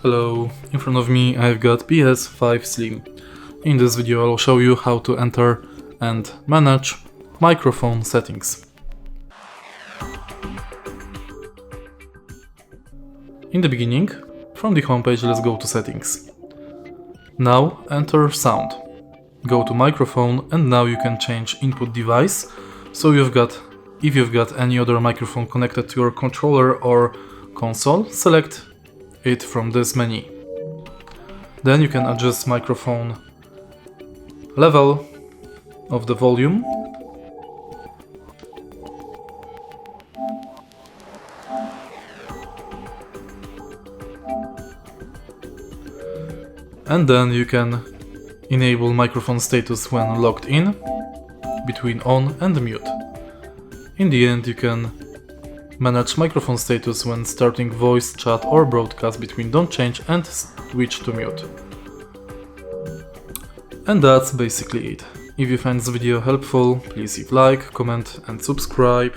Hello, in front of me I've got PS5 Slim. In this video I'll show you how to enter and manage microphone settings. In the beginning, from the homepage let's go to settings. Now enter sound. Go to microphone and now you can change input device. So if you've got any other microphone connected to your controller or console, select it from this menu. Then you can adjust microphone level of the volume. And then you can enable microphone status when logged in, between on and mute. In the end you can manage microphone status when starting voice, chat or broadcast between don't change and switch to mute. And that's basically it. If you find this video helpful, please leave like, comment and subscribe.